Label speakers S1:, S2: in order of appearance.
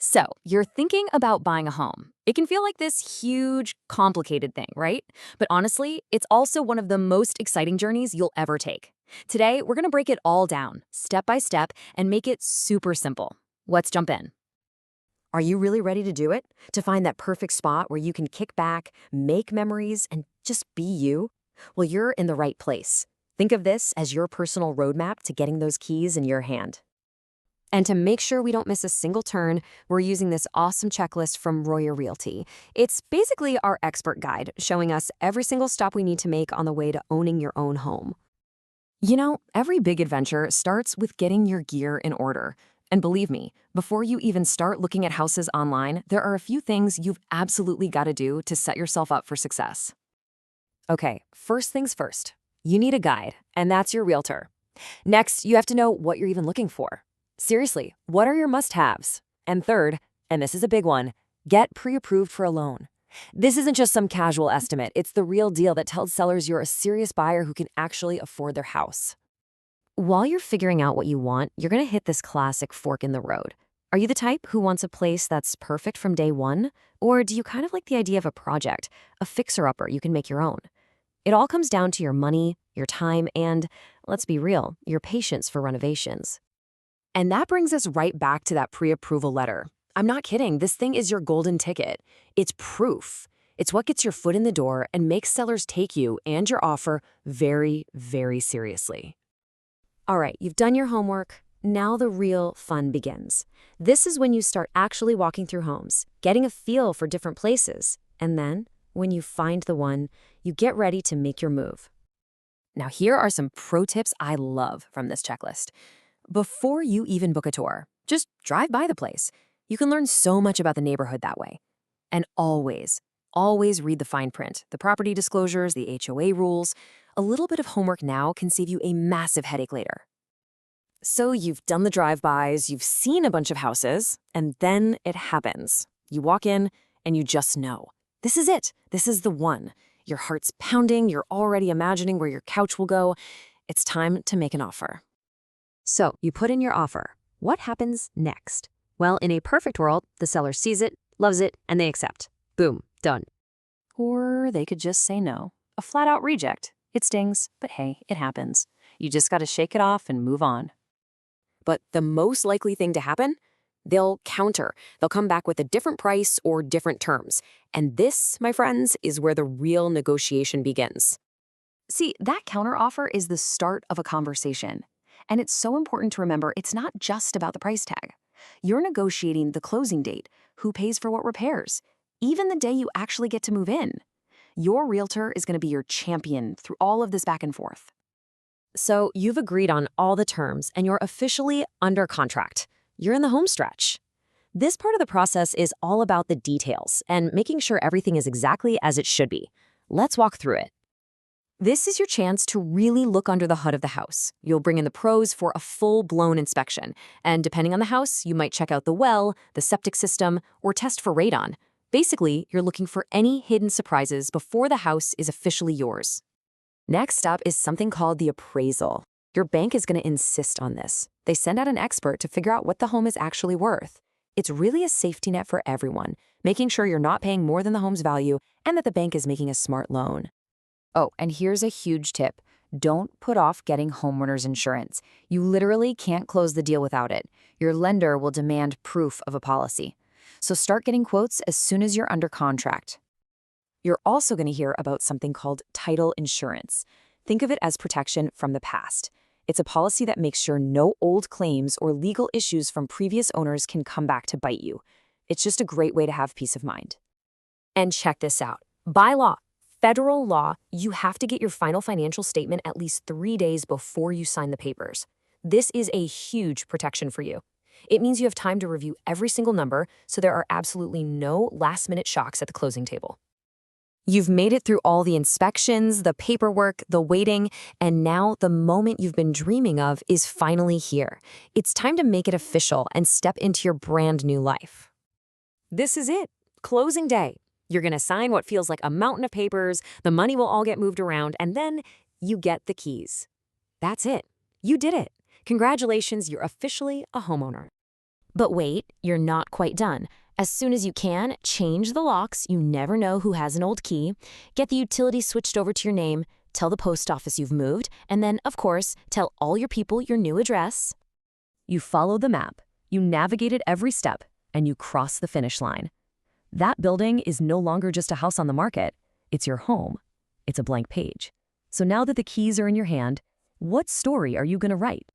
S1: So, you're thinking about buying a home. It can feel like this huge, complicated thing, right? But honestly, it's also one of the most exciting journeys you'll ever take. Today, we're going to break it all down, step by step, and make it super simple. Let's jump in. Are you really ready to do it? To find that perfect spot where you can kick back, make memories, and just be you? Well, you're in the right place. Think of this as your personal roadmap to getting those keys in your hand. And to make sure we don't miss a single turn, we're using this awesome checklist from Royer Realty. It's basically our expert guide, showing us every single stop we need to make on the way to owning your own home. You know, every big adventure starts with getting your gear in order. And believe me, before you even start looking at houses online, there are a few things you've absolutely got to do to set yourself up for success. Okay, first things first. You need a guide, and that's your realtor. Next, you have to know what you're even looking for. Seriously, what are your must-haves? And third, and this is a big one, get pre-approved for a loan. This isn't just some casual estimate. It's the real deal that tells sellers you're a serious buyer who can actually afford their house. While you're figuring out what you want, you're going to hit this classic fork in the road. Are you the type who wants a place that's perfect from day one? Or do you kind of like the idea of a project, a fixer-upper you can make your own? It all comes down to your money, your time, and, let's be real, your patience for renovations. And that brings us right back to that pre-approval letter. I'm not kidding, this thing is your golden ticket. It's proof. It's what gets your foot in the door and makes sellers take you and your offer very, very seriously. All right, you've done your homework. Now the real fun begins. This is when you start actually walking through homes, getting a feel for different places. And then, when you find the one, you get ready to make your move. Now, here are some pro tips I love from this checklist. Before you even book a tour, just drive by the place. You can learn so much about the neighborhood that way. And always, always read the fine print, the property disclosures, the HOA rules. A little bit of homework now can save you a massive headache later. So you've done the drive-bys, you've seen a bunch of houses, and then it happens. You walk in and you just know. This is it. This is the one. Your heart's pounding, you're already imagining where your couch will go. It's time to make an offer. So you put in your offer. What happens next? Well, in a perfect world, the seller sees it, loves it, and they accept. Boom, done. Or they could just say no. A flat-out reject. It stings, but hey, it happens. You just got to shake it off and move on. But the most likely thing to happen? They'll counter. They'll come back with a different price or different terms. And this, my friends, is where the real negotiation begins. See, that counteroffer is the start of a conversation. And it's so important to remember it's not just about the price tag. You're negotiating the closing date, who pays for what repairs, even the day you actually get to move in. Your realtor is going to be your champion through all of this back and forth. So you've agreed on all the terms and you're officially under contract. You're in the home stretch. This part of the process is all about the details and making sure everything is exactly as it should be. Let's walk through it. This is your chance to really look under the hood of the house. You'll bring in the pros for a full-blown inspection. And depending on the house, you might check out the well, the septic system, or test for radon. Basically, you're looking for any hidden surprises before the house is officially yours. Next up is something called the appraisal. Your bank is going to insist on this. They send out an expert to figure out what the home is actually worth. It's really a safety net for everyone, making sure you're not paying more than the home's value and that the bank is making a smart loan. Oh, and here's a huge tip. Don't put off getting homeowners insurance. You literally can't close the deal without it. Your lender will demand proof of a policy. So start getting quotes as soon as you're under contract. You're also going to hear about something called title insurance. Think of it as protection from the past. It's a policy that makes sure no old claims or legal issues from previous owners can come back to bite you. It's just a great way to have peace of mind. And check this out. By law, federal law, you have to get your final financial statement at least 3 days before you sign the papers. This is a huge protection for you. It means you have time to review every single number, so there are absolutely no last-minute shocks at the closing table. You've made it through all the inspections, the paperwork, the waiting, and now the moment you've been dreaming of is finally here. It's time to make it official and step into your brand new life. This is it, closing day. You're going to sign what feels like a mountain of papers, the money will all get moved around, and then you get the keys. That's it. You did it. Congratulations, you're officially a homeowner.
S2: But wait, you're not quite done. As soon as you can, change the locks. You never know who has an old key. Get the utility switched over to your name. Tell the post office you've moved. And then, of course, tell all your people your new address.
S1: You followed the map, you navigated every step, and you crossed the finish line. That building is no longer just a house on the market. It's your home. It's a blank page. So now that the keys are in your hand, what story are you going to write?